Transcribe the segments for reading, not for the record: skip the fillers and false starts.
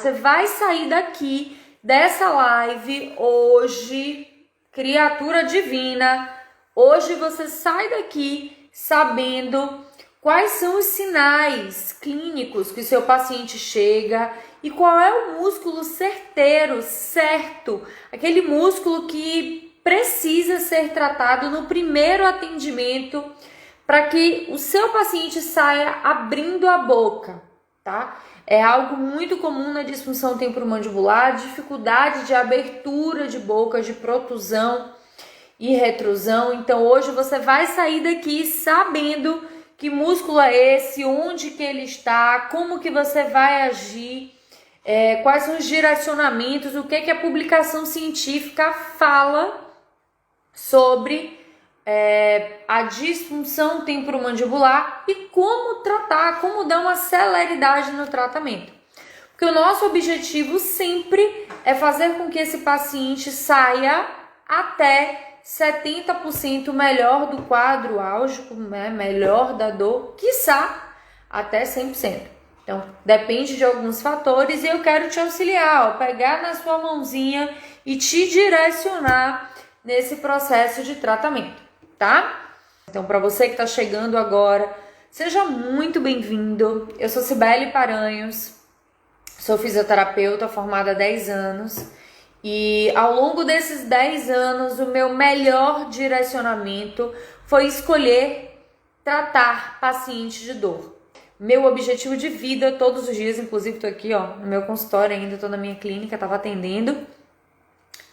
você vai sair daqui, dessa live, hoje, criatura divina, hoje você sai daqui sabendo quais são os sinais clínicos que o seu paciente chega e qual é o músculo certeiro, certo, aquele músculo que precisa ser tratado no primeiro atendimento para que o seu paciente saia abrindo a boca, tá? É algo muito comum na disfunção temporomandibular, dificuldade de abertura de boca, de protusão e retrusão. Então hoje você vai sair daqui sabendo que músculo é esse, onde que ele está, como que você vai agir, quais são os direcionamentos, o que a publicação científica fala sobre a disfunção temporomandibular e como tratar, como dar uma celeridade no tratamento. Porque o nosso objetivo sempre é fazer com que esse paciente saia até 70% melhor do quadro álgico, né? Melhor da dor, quiçá até 100%. Então, depende de alguns fatores e eu quero te auxiliar, pegar na sua mãozinha e te direcionar nesse processo de tratamento, tá? Então, para você que está chegando agora, seja muito bem-vindo. Eu sou Cibele Paranhos, sou fisioterapeuta formada há 10 anos e ao longo desses 10 anos o meu melhor direcionamento foi escolher tratar pacientes de dor. Meu objetivo de vida todos os dias, inclusive estou aqui no meu consultório ainda, estou na minha clínica, estava atendendo,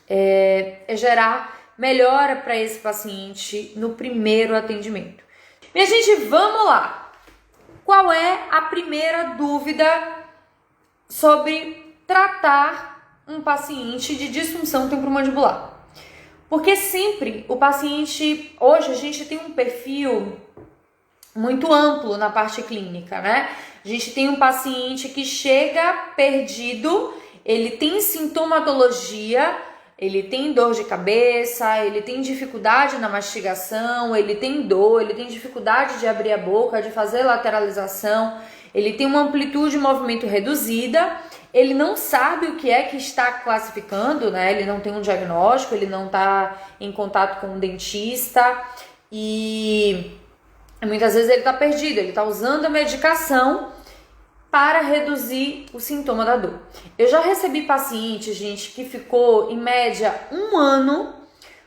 é gerar melhora para esse paciente no primeiro atendimento. Minha gente, vamos lá! Qual é a primeira dúvida sobre tratar um paciente de disfunção temporomandibular? Porque sempre o paciente, hoje a gente tem um perfil muito amplo na parte clínica, né? A gente tem um paciente que chega perdido, ele tem sintomatologia, ele tem dor de cabeça, ele tem dificuldade na mastigação, ele tem dor, ele tem dificuldade de abrir a boca, de fazer lateralização, ele tem uma amplitude de movimento reduzida, ele não sabe o que é que está classificando, né? Ele não tem um diagnóstico, ele não está em contato com um dentista e muitas vezes ele está perdido, ele está usando a medicação para reduzir o sintoma da dor. Eu já recebi paciente, gente, que ficou em média 1 ano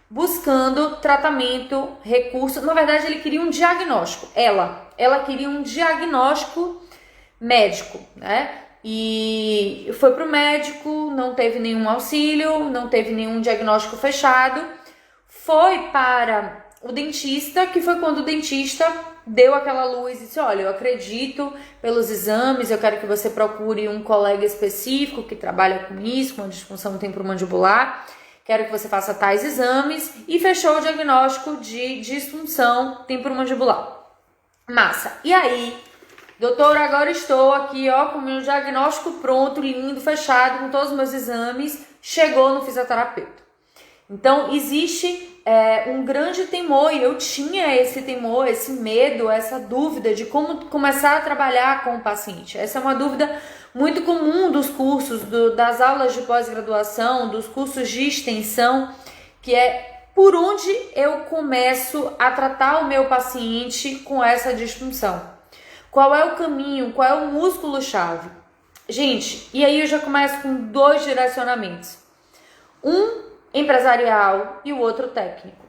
buscando tratamento, recurso. Na verdade, ele queria um diagnóstico. Ela queria um diagnóstico médico, né? E foi pro médico, não teve nenhum auxílio, não teve nenhum diagnóstico fechado. Foi para o dentista, que foi quando o dentista deu aquela luz e disse: olha, eu acredito pelos exames, eu quero que você procure um colega específico que trabalha com isso, com a disfunção temporomandibular, quero que você faça tais exames, e fechou o diagnóstico de disfunção temporomandibular. Massa! E aí, doutor, agora estou aqui com o meu diagnóstico pronto, lindo, fechado, com todos os meus exames, chegou no fisioterapeuta. Então, existe um grande temor, e eu tinha esse temor, esse medo, essa dúvida de como começar a trabalhar com o paciente. Essa é uma dúvida muito comum dos cursos, das aulas de pós-graduação, dos cursos de extensão, que é por onde eu começo a tratar o meu paciente com essa disfunção. Qual é o caminho, qual é o músculo-chave? Gente, e aí eu já começo com 2 direcionamentos. Um empresarial e o outro técnico.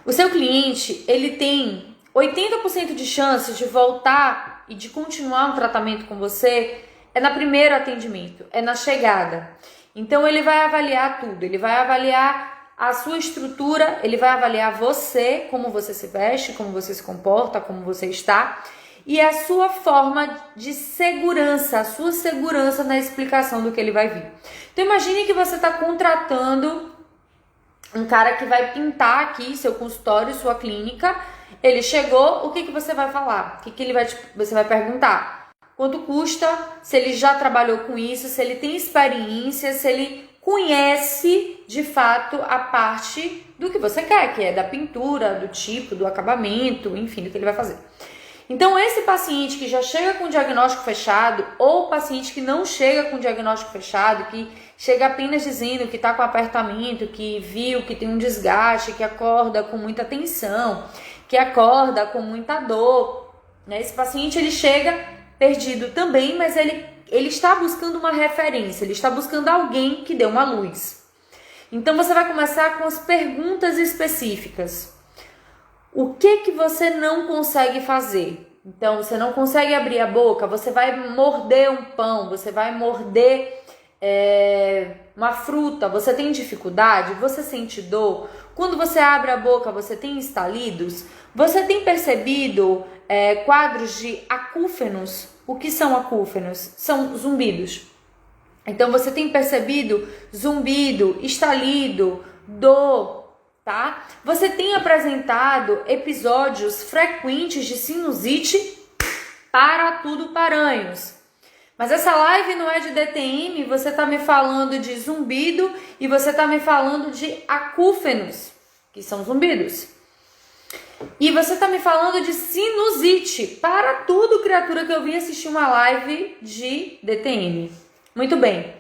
O seu cliente, ele tem 80% de chance de voltar e de continuar um tratamento com você no primeiro atendimento, na chegada. Então ele vai avaliar tudo, ele vai avaliar a sua estrutura, ele vai avaliar você, como você se veste, como você se comporta, como você está, e a sua forma de segurança, a sua segurança na explicação do que ele vai vir. Então imagine que você está contratando um cara que vai pintar aqui seu consultório, sua clínica. Ele chegou, o que você vai falar? Você vai perguntar quanto custa, se ele já trabalhou com isso, se ele tem experiência, se ele conhece de fato a parte do que você quer, que é da pintura, do tipo, do acabamento, enfim, do que ele vai fazer. Então, esse paciente que já chega com diagnóstico fechado, ou paciente que não chega com diagnóstico fechado, que chega apenas dizendo que está com apertamento, que viu que tem um desgaste, que acorda com muita tensão, que acorda com muita dor, né? Esse paciente ele chega perdido também, mas ele está buscando uma referência, ele está buscando alguém que dê uma luz. Então, você vai começar com as perguntas específicas. O que você não consegue fazer? Então, você não consegue abrir a boca, você vai morder um pão, você vai morder uma fruta, você tem dificuldade, você sente dor. Quando você abre a boca, você tem estalidos? Você tem percebido quadros de acúfenos? O que são acúfenos? São zumbidos. Então, você tem percebido zumbido, estalido, dor, tá? Você tem apresentado episódios frequentes de sinusite para tudo paranhos. Mas essa live não é de DTM, você tá me falando de zumbido e você tá me falando de acúfenos, que são zumbidos. E você tá me falando de sinusite. Para tudo, criatura, que eu vim assistir uma live de DTM. Muito bem.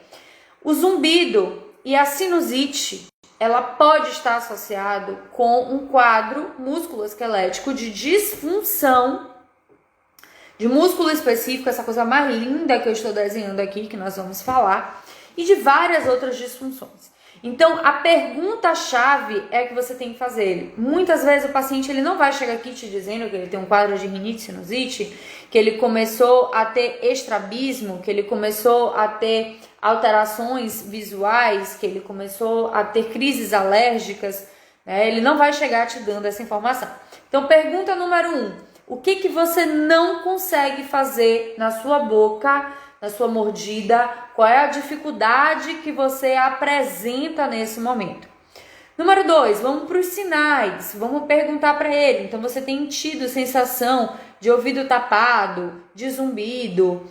O zumbido e a sinusite, ela pode estar associado com um quadro músculo-esquelético de disfunção de músculo específico, essa coisa mais linda que eu estou desenhando aqui, que nós vamos falar, e de várias outras disfunções. Então, a pergunta-chave é que você tem que fazer. Muitas vezes o paciente ele não vai chegar aqui te dizendo que ele tem um quadro de rinite sinusite, que ele começou a ter estrabismo, que ele começou a ter alterações visuais, que ele começou a ter crises alérgicas, né? Ele não vai chegar te dando essa informação. Então, pergunta número 1. O que você não consegue fazer na sua boca, na sua mordida? Qual é a dificuldade que você apresenta nesse momento? Número 2, vamos para os sinais. Vamos perguntar para ele. Então, você tem tido sensação de ouvido tapado, de zumbido,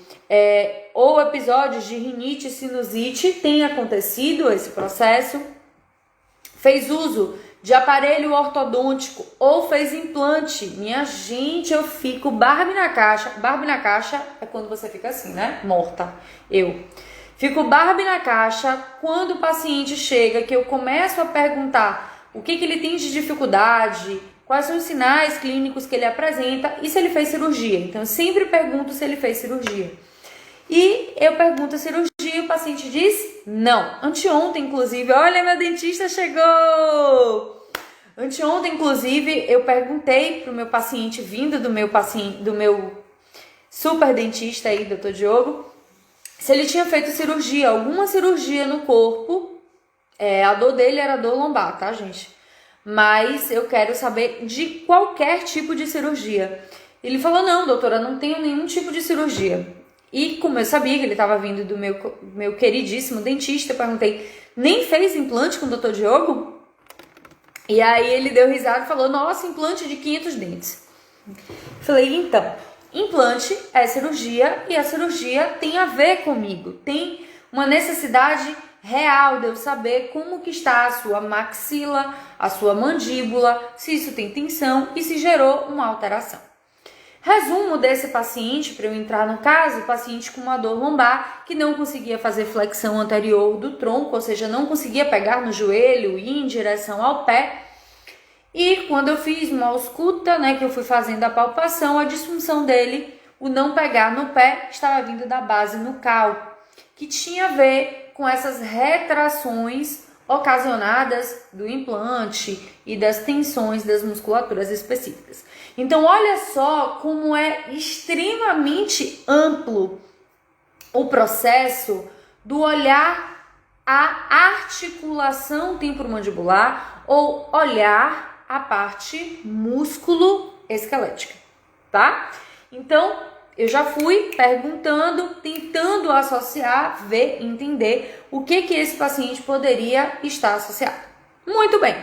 ou episódios de rinite e sinusite? Tem acontecido esse processo? Fez uso de aparelho ortodôntico ou fez implante? Minha gente, eu fico Barbie na caixa. Barbie na caixa é quando você fica assim, né? Morta. Eu fico Barbie na caixa quando o paciente chega, que eu começo a perguntar o que ele tem de dificuldade, quais são os sinais clínicos que ele apresenta e se ele fez cirurgia. Então, eu sempre pergunto se ele fez cirurgia. E eu pergunto a cirurgia e o paciente diz não. Anteontem, inclusive, olha, meu dentista chegou! Anteontem, inclusive, eu perguntei pro meu paciente, vindo do meu super dentista aí, Dr. Diogo, se ele tinha feito cirurgia, alguma cirurgia no corpo. A dor dele era dor lombar, tá, gente? Mas eu quero saber de qualquer tipo de cirurgia. Ele falou, não, doutora, não tenho nenhum tipo de cirurgia. E como eu sabia que ele estava vindo do meu queridíssimo dentista, eu perguntei, nem fez implante com o Dr. Diogo? E aí ele deu risada e falou, nossa, implante de 500 dentes. Falei, então, implante é cirurgia e a cirurgia tem a ver comigo. Tem uma necessidade real de eu saber como que está a sua maxila, a sua mandíbula, se isso tem tensão e se gerou uma alteração. Resumo desse paciente, para eu entrar no caso, paciente com uma dor lombar, que não conseguia fazer flexão anterior do tronco, ou seja, não conseguia pegar no joelho e ir em direção ao pé. E quando eu fiz uma ausculta, né, que eu fui fazendo a palpação, a disfunção dele, o não pegar no pé, estava vindo da base nucal, que tinha a ver com essas retrações ocasionadas do implante e das tensões das musculaturas específicas. Então, olha só como é extremamente amplo o processo do olhar a articulação temporomandibular ou olhar a parte músculo-esquelética, tá? Então, eu já fui perguntando, tentando associar, ver, entender o que esse paciente poderia estar associado. Muito bem,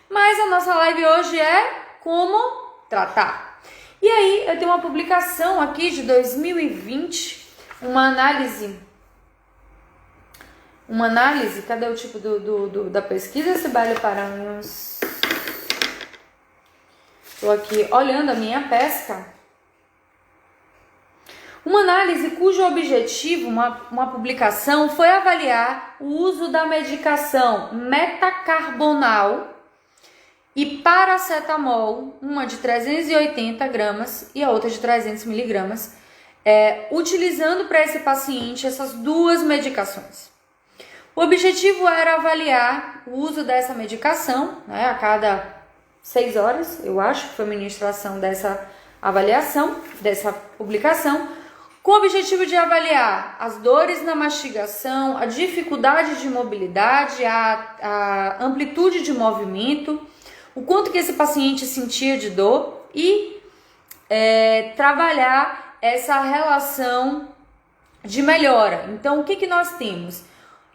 mas a nossa live hoje é como tratar. E aí, eu tenho uma publicação aqui de 2020, uma análise, cadê o tipo da pesquisa, Sibeli Paranhos? Estou aqui olhando a minha pesca. Uma análise cujo objetivo, uma publicação, foi avaliar o uso da medicação metacarbonal e paracetamol, uma de 380 gramas e a outra de 300 miligramas, utilizando para esse paciente essas duas medicações. O objetivo era avaliar o uso dessa medicação, né, a cada 6 horas, eu acho que foi a ministração dessa avaliação, dessa publicação, com o objetivo de avaliar as dores na mastigação, a dificuldade de mobilidade, a amplitude de movimento, o quanto que esse paciente sentia de dor e trabalhar essa relação de melhora. Então, o que nós temos?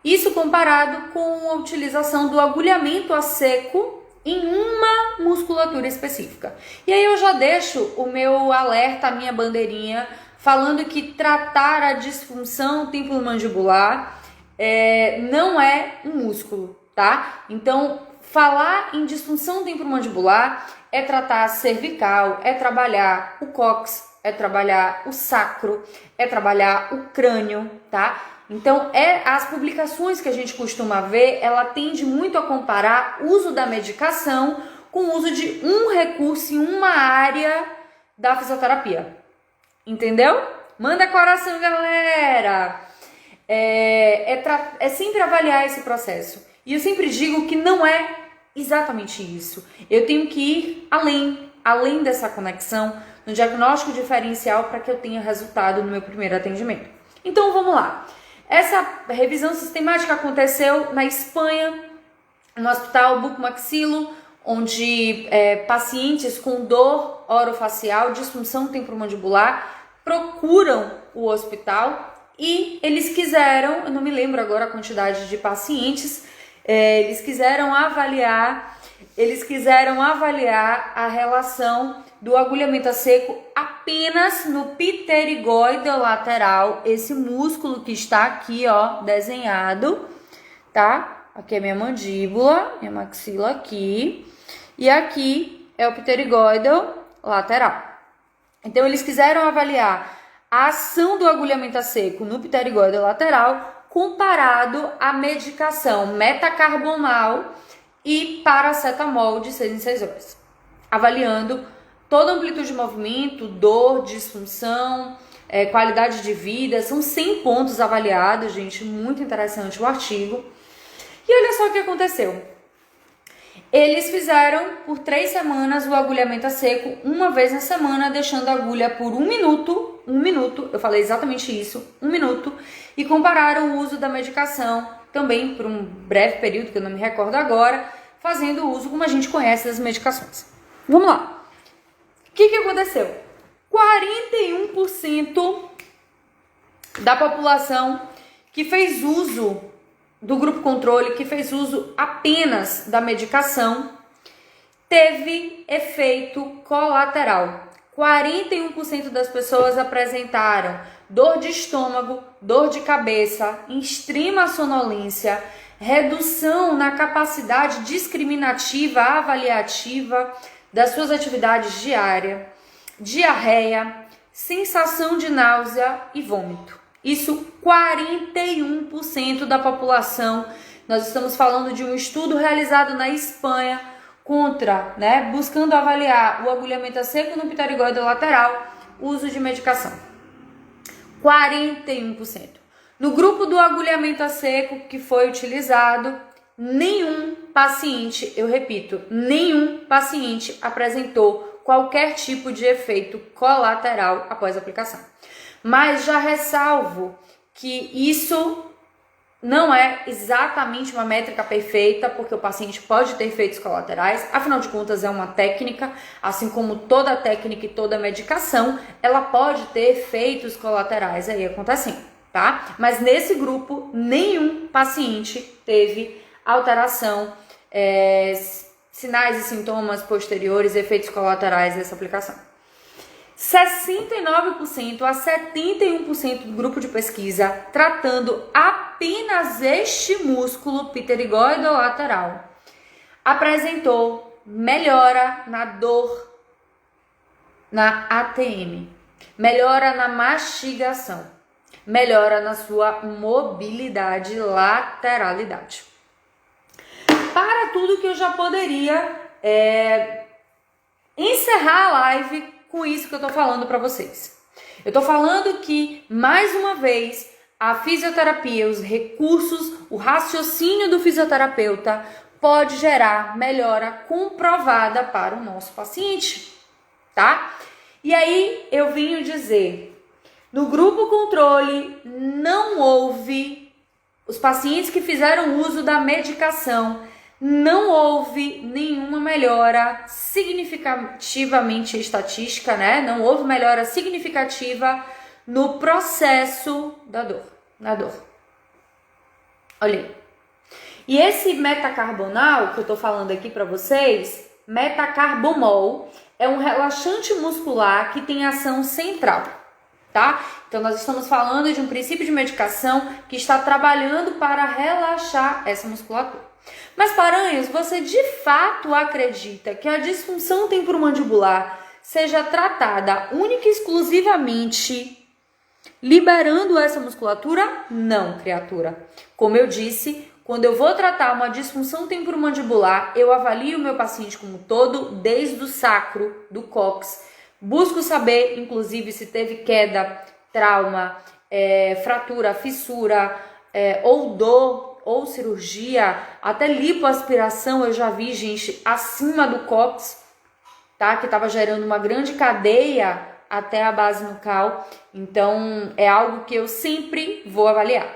Isso comparado com a utilização do agulhamento a seco em uma musculatura específica. E aí eu já deixo o meu alerta, a minha bandeirinha, falando que tratar a disfunção temporomandibular não é um músculo, tá? Então, falar em disfunção temporomandibular é tratar a cervical, é trabalhar o cóccix, é trabalhar o sacro, é trabalhar o crânio, tá? Então, as publicações que a gente costuma ver, ela tende muito a comparar o uso da medicação com o uso de um recurso em uma área da fisioterapia. Entendeu? Manda coração, galera! É sempre avaliar esse processo. E eu sempre digo que não é exatamente isso. Eu tenho que ir além dessa conexão no diagnóstico diferencial para que eu tenha resultado no meu primeiro atendimento. Então, vamos lá. Essa revisão sistemática aconteceu na Espanha, no Hospital Bucomaxilo, onde pacientes com dor orofacial, disfunção temporomandibular, procuram o hospital e eles quiseram, eu não me lembro agora a quantidade de pacientes, eles quiseram avaliar a relação do agulhamento a seco apenas no pterigóide lateral, esse músculo que está aqui, ó, desenhado, tá? Aqui é minha mandíbula, minha maxila aqui, e aqui é o pterigóide lateral. Então, eles quiseram avaliar a ação do agulhamento a seco no pterigóide lateral comparado à medicação metacarbonal e paracetamol de 6 em 6 horas, avaliando toda a amplitude de movimento, dor, disfunção, qualidade de vida. São 100 pontos avaliados, gente, muito interessante o artigo. E olha só o que aconteceu. Eles fizeram por 3 semanas o agulhamento a seco, uma vez na semana, deixando a agulha por 1 minuto, eu falei exatamente isso, 1 minuto, e compararam o uso da medicação também por um breve período, que eu não me recordo agora, fazendo o uso como a gente conhece das medicações. Vamos lá. O que aconteceu? 41% da população que fez uso do grupo controle, que fez uso apenas da medicação, teve efeito colateral. 41% das pessoas apresentaram dor de estômago, dor de cabeça, extrema sonolência, redução na capacidade discriminativa, avaliativa das suas atividades diárias, diarreia, sensação de náusea e vômito. Isso 41% da população. Nós estamos falando de um estudo realizado na Espanha buscando avaliar o agulhamento a seco no pterigóide lateral, uso de medicação. 41%. No grupo do agulhamento a seco que foi utilizado, nenhum paciente, eu repito, nenhum paciente apresentou qualquer tipo de efeito colateral após a aplicação. Mas já ressalvo que isso não é exatamente uma métrica perfeita, porque o paciente pode ter efeitos colaterais, afinal de contas é uma técnica, assim como toda técnica e toda medicação, ela pode ter efeitos colaterais aí acontecendo, tá? Mas nesse grupo, nenhum paciente teve alteração, sinais e sintomas posteriores, efeitos colaterais dessa aplicação. 69% a 71% do grupo de pesquisa tratando apenas este músculo pterigóide lateral apresentou melhora na dor na ATM. melhora na mastigação, melhora na sua mobilidade, lateralidade. Para tudo que eu já poderia encerrar a live com isso que eu tô falando para vocês. Eu tô falando que, mais uma vez, a fisioterapia, os recursos, o raciocínio do fisioterapeuta pode gerar melhora comprovada para o nosso paciente, tá? E aí eu vim dizer, no grupo controle não houve, os pacientes que fizeram uso da medicação, não houve nenhuma melhora significativamente estatística, né? Não houve melhora significativa no processo da dor, na dor. Olha aí. E esse metacarbonal que eu tô falando aqui para vocês, metacarbomol, é um relaxante muscular que tem ação central, tá? Então nós estamos falando de um princípio de medicação que está trabalhando para relaxar essa musculatura. Mas, Paranhos, você de fato acredita que a disfunção temporomandibular seja tratada única e exclusivamente liberando essa musculatura? Não, criatura. Como eu disse, quando eu vou tratar uma disfunção temporomandibular, eu avalio o meu paciente como um todo, desde o sacro, do cóccix. Busco saber, inclusive, se teve queda, trauma, fratura, fissura, ou dor, ou cirurgia, até lipoaspiração eu já vi, gente, acima do cóccix, tá? Que estava gerando uma grande cadeia até a base nucal. Então, é algo que eu sempre vou avaliar.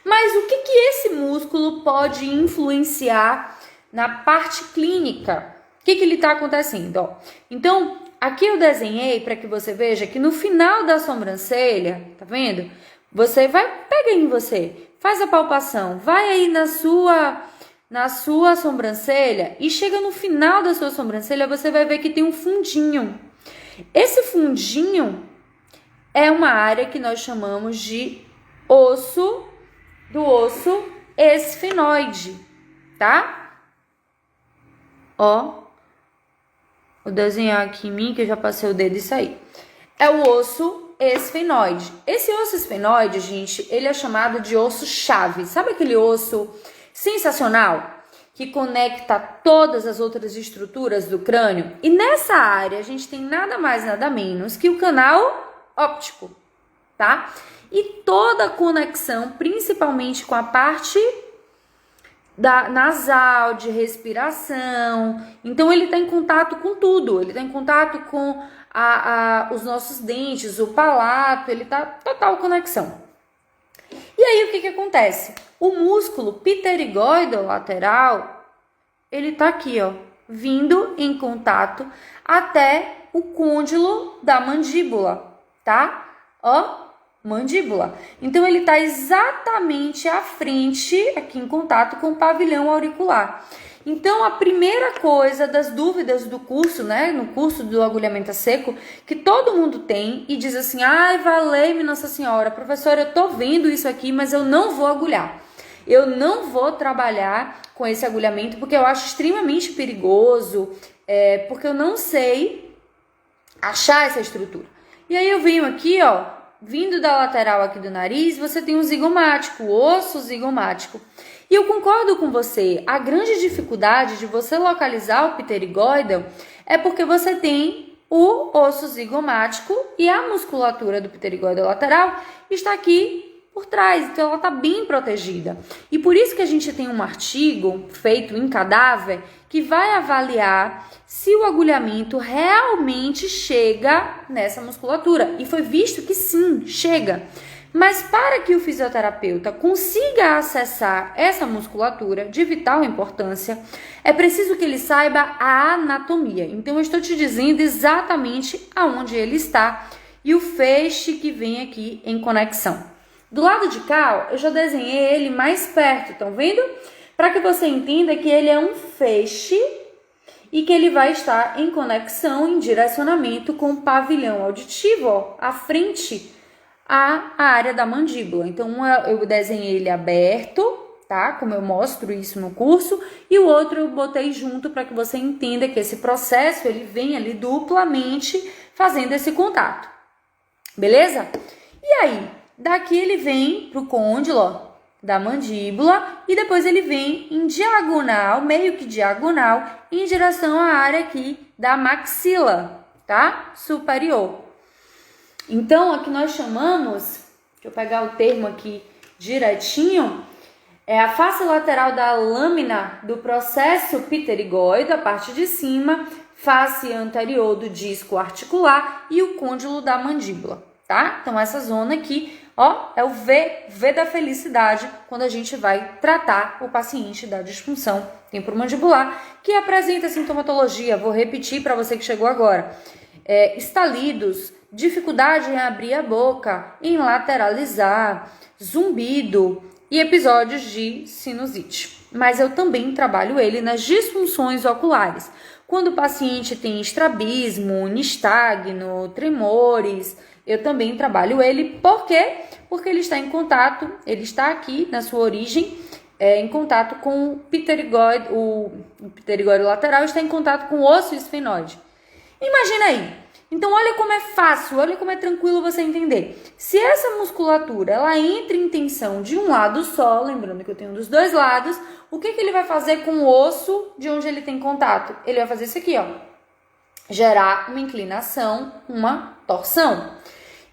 Mas o que esse músculo pode influenciar na parte clínica? O que ele está acontecendo? Ó, então, aqui eu desenhei para que você veja que no final da sobrancelha, tá vendo? Você pega em você, faz a palpação, vai aí na sua sobrancelha e chega no final da sua sobrancelha, você vai ver que tem um fundinho. Esse fundinho é uma área que nós chamamos de osso esfenoide, tá? Ó, vou desenhar aqui em mim, que eu já passei o dedo, isso aí. É o osso esfenoide. Esse osso esfenoide, gente, ele é chamado de osso-chave. Sabe aquele osso sensacional que conecta todas as outras estruturas do crânio? E nessa área a gente tem nada mais, nada menos que o canal óptico, tá? E toda a conexão, principalmente com a parte nasal, de respiração. Então ele está em contato com tudo, ele está em contato com os nossos dentes, o palato, ele está total conexão. E aí o que acontece? O músculo pterigóide lateral, ele está aqui, ó, vindo em contato até o côndilo da mandíbula, tá? Ó, mandíbula. Então ele está exatamente à frente, aqui em contato com o pavilhão auricular. Então a primeira coisa das dúvidas do curso, né, no curso do agulhamento a seco, que todo mundo tem e diz assim: ai, valei-me Nossa Senhora, professora, eu tô vendo isso aqui, mas eu não vou agulhar. Eu não vou trabalhar com esse agulhamento porque eu acho extremamente perigoso, porque eu não sei achar essa estrutura. E aí eu venho aqui, ó, vindo da lateral aqui do nariz, você tem o zigomático, o osso zigomático. E eu concordo com você, a grande dificuldade de você localizar o pterigóide é porque você tem o osso zigomático e a musculatura do pterigóide lateral está aqui por trás, então ela está bem protegida. E por isso que a gente tem um artigo feito em cadáver que vai avaliar se o agulhamento realmente chega nessa musculatura. E foi visto que sim, chega. Mas para que o fisioterapeuta consiga acessar essa musculatura de vital importância, é preciso que ele saiba a anatomia. Então eu estou te dizendo exatamente aonde ele está e o feixe que vem aqui em conexão. Do lado de cá, eu já desenhei ele mais perto, estão vendo? Para que você entenda que ele é um feixe e que ele vai estar em conexão, em direcionamento com o pavilhão auditivo, ó, à frente à área da mandíbula. Então, eu desenhei ele aberto, tá? Como eu mostro isso no curso, e o outro eu botei junto para que você entenda que esse processo ele vem ali duplamente fazendo esse contato. Beleza? E aí, daqui ele vem pro côndilo, ó, da mandíbula e depois ele vem em diagonal, meio que diagonal, em direção à área aqui da maxila, tá? Superior. Então, aqui nós chamamos, deixa eu pegar o termo aqui direitinho, é a face lateral da lâmina do processo pterigóide, a parte de cima, face anterior do disco articular e o côndilo da mandíbula, tá? Então, essa zona aqui, ó, é o V da felicidade, quando a gente vai tratar o paciente da disfunção temporomandibular, que apresenta sintomatologia, vou repetir para você que chegou agora, estalidos, dificuldade em abrir a boca, em lateralizar, zumbido e episódios de sinusite. Mas eu também trabalho ele nas disfunções oculares, quando o paciente tem estrabismo, nistagmo, tremores, eu também trabalho ele. Por quê? Porque ele está em contato, ele está aqui na sua origem, em contato com o pterigóide, o pterigóide lateral está em contato com o osso esfenoide. Imagina aí. Então, olha como é fácil, olha como é tranquilo você entender. Se essa musculatura, ela entra em tensão de um lado só, lembrando que eu tenho dos dois lados, o que ele vai fazer com o osso de onde ele tem contato? Ele vai fazer isso aqui, ó. Gerar uma inclinação, uma torção.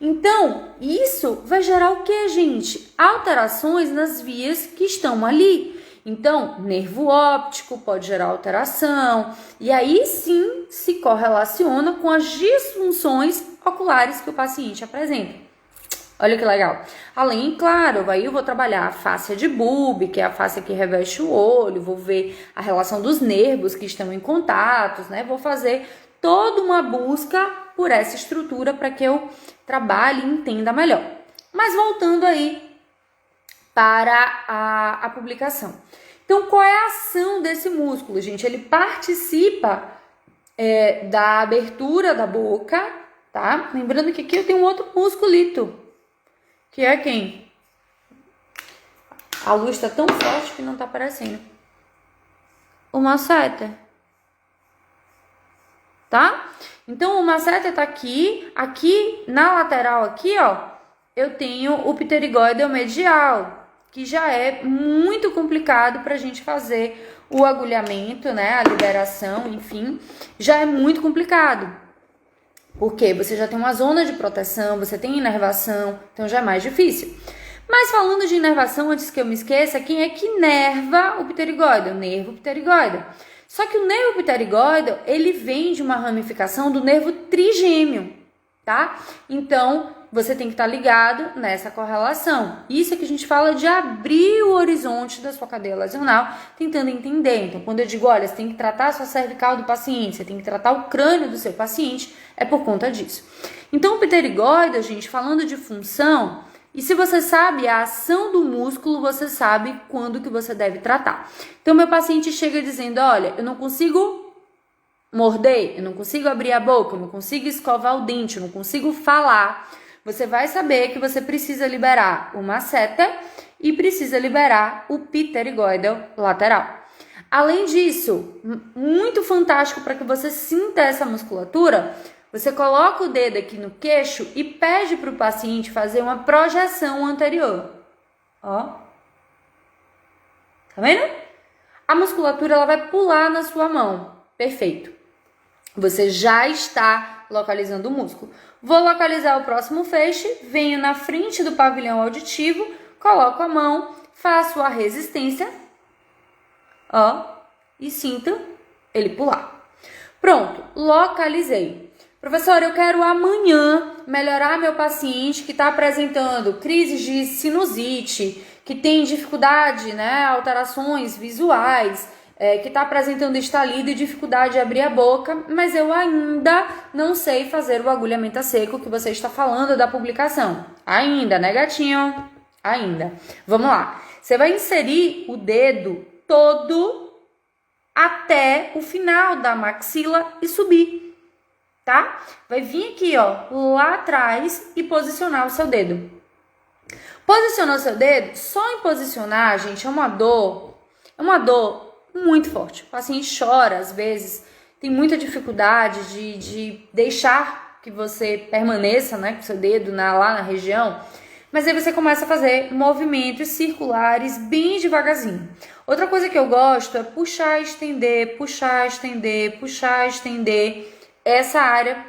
Então, isso vai gerar o que, gente? Alterações nas vias que estão ali. Então, nervo óptico pode gerar alteração, e aí sim se correlaciona com as disfunções oculares que o paciente apresenta. Olha que legal. Além, claro, aí eu vou trabalhar a fáscia de Bube, que é a fáscia que reveste o olho, vou ver a relação dos nervos que estão em contatos, né? Vou fazer toda uma busca por essa estrutura para que eu trabalhe e entenda melhor. Mas voltando aí para a publicação. Então, qual é a ação desse músculo, gente? Ele participa da abertura da boca, tá? Lembrando que aqui eu tenho um outro musculito, que é quem? A luz está tão forte que não está aparecendo. O masseter, tá? Então, o masseter tá aqui na lateral aqui, ó, eu tenho o pterigóide medial, que já é muito complicado para a gente fazer o agulhamento, né, a liberação, enfim, já é muito complicado. Porque você já tem uma zona de proteção, você tem inervação, então já é mais difícil. Mas falando de inervação, antes que eu me esqueça, quem é que inerva o pterigóide? O nervo pterigóide. Só que o nervo pterigóide, ele vem de uma ramificação do nervo trigêmeo, tá? Então, você tem que estar ligado nessa correlação. Isso é que a gente fala de abrir o horizonte da sua cadeia lesional, tentando entender. Então, quando eu digo, olha, você tem que tratar a sua cervical do paciente, você tem que tratar o crânio do seu paciente, é por conta disso. Então, o pterigóide, gente, falando de função, e se você sabe a ação do músculo, você sabe quando que você deve tratar. Então, meu paciente chega dizendo, olha, eu não consigo morder, eu não consigo abrir a boca, eu não consigo escovar o dente, eu não consigo falar. Você vai saber que você precisa liberar o masseter e precisa liberar o pterigóide lateral. Além disso, muito fantástico para que você sinta essa musculatura, você coloca o dedo aqui no queixo e pede para o paciente fazer uma projeção anterior. Ó. Tá vendo? A musculatura ela vai pular na sua mão. Perfeito. Você já está localizando o músculo. Vou localizar o próximo feixe, venho na frente do pavilhão auditivo, coloco a mão, faço a resistência, ó, e sinto ele pular. Pronto, localizei. Professor, eu quero amanhã melhorar meu paciente que está apresentando crises de sinusite, que tem dificuldade, né, alterações visuais, que está apresentando estalido e dificuldade de abrir a boca, mas eu ainda não sei fazer o agulhamento a seco que você está falando da publicação. Ainda, né, gatinho? Ainda. Vamos lá. Você vai inserir o dedo todo até o final da maxila e subir, tá? Vai vir aqui, ó, lá atrás e posicionar o seu dedo. Posicionar o seu dedo, só em posicionar, gente, é uma dor muito forte. O paciente chora, às vezes, tem muita dificuldade de deixar que você permaneça, né, com seu dedo lá na região, mas aí você começa a fazer movimentos circulares bem devagarzinho. Outra coisa que eu gosto é puxar, estender, puxar, estender, puxar, estender essa área,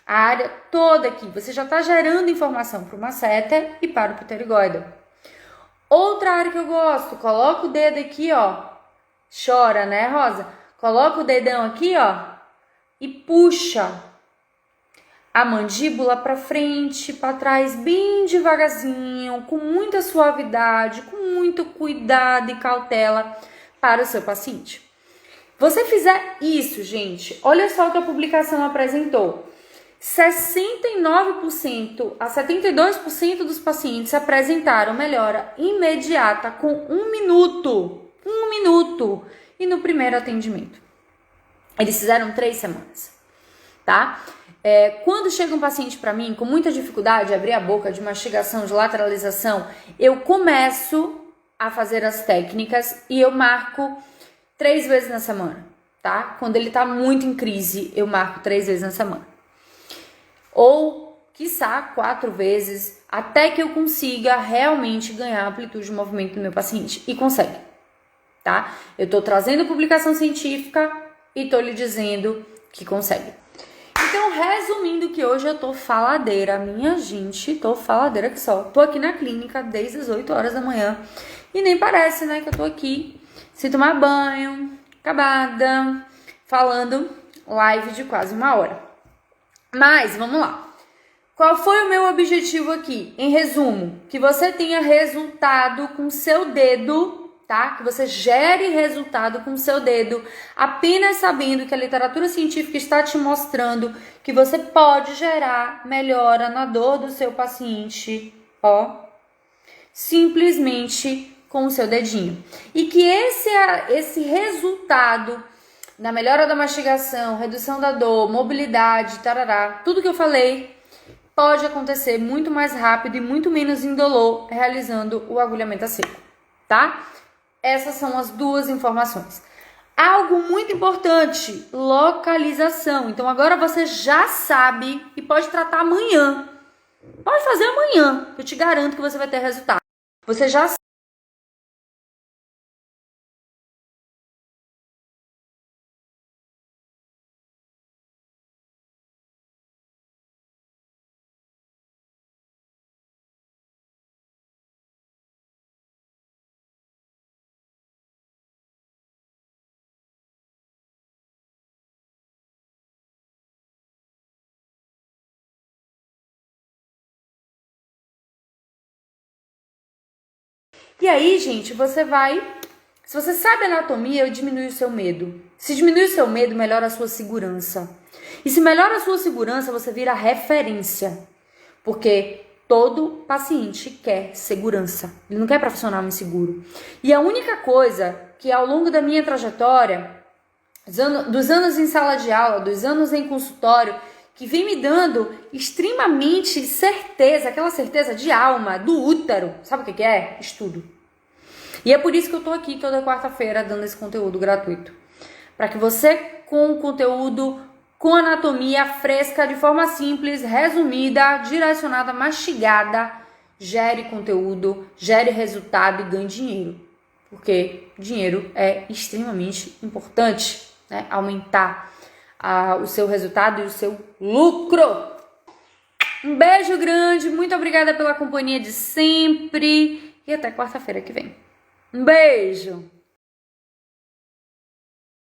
a área toda aqui. Você já está gerando informação para o masseter e para o pterygoide. Outra área que eu gosto, coloca o dedo aqui, ó. Chora, né, Rosa? Coloca o dedão aqui, ó, e puxa a mandíbula para frente, para trás, bem devagarzinho, com muita suavidade, com muito cuidado e cautela para o seu paciente. Você fizer isso, gente, olha só o que a publicação apresentou. 69% a 72% dos pacientes apresentaram melhora imediata com 1 minuto. 1 minuto. E no primeiro atendimento. Eles fizeram 3 semanas, tá? Quando chega um paciente para mim com muita dificuldade de abrir a boca, de mastigação, de lateralização, eu começo a fazer as técnicas e eu marco 3 vezes na semana, tá? Quando ele tá muito em crise, eu marco 3 vezes na semana. Ou, quiçá, 4 vezes, até que eu consiga realmente ganhar a amplitude de movimento do meu paciente. E consegue, tá? Eu tô trazendo publicação científica e tô lhe dizendo que consegue. Então, resumindo que hoje eu tô faladeira, minha gente, tô faladeira que só. Tô aqui na clínica desde as 8 horas da manhã e nem parece, né, que eu tô aqui sem tomar banho, acabada, falando live de quase 1 hora. Mas, vamos lá. Qual foi o meu objetivo aqui? Em resumo, que você tenha resultado com seu dedo, tá? Que você gere resultado com seu dedo, apenas sabendo que a literatura científica está te mostrando que você pode gerar melhora na dor do seu paciente, ó, simplesmente com o seu dedinho. E que esse resultado na melhora da mastigação, redução da dor, mobilidade, tarará, tudo que eu falei pode acontecer muito mais rápido e muito menos indolor realizando o agulhamento a seco, tá? Essas são as 2 informações. Algo muito importante, localização. Então agora você já sabe e pode tratar amanhã. Pode fazer amanhã, eu te garanto que você vai ter resultado. Você já sabe. E aí, gente, você vai... Se você sabe anatomia, diminui o seu medo. Se diminui o seu medo, melhora a sua segurança. E se melhora a sua segurança, você vira referência. Porque todo paciente quer segurança. Ele não quer profissional inseguro. E a única coisa que ao longo da minha trajetória, dos anos em sala de aula, dos anos em consultório, que vem me dando extremamente certeza, aquela certeza de alma, do útero. Sabe o que é? Estudo. E é por isso que eu tô aqui toda quarta-feira dando esse conteúdo gratuito. Para que você, com o conteúdo, com anatomia fresca, de forma simples, resumida, direcionada, mastigada, gere conteúdo, gere resultado e ganhe dinheiro. Porque dinheiro é extremamente importante, né? Aumentar o seu resultado e o seu lucro. Um beijo grande, muito obrigada pela companhia de sempre e até quarta-feira que vem. Um beijo!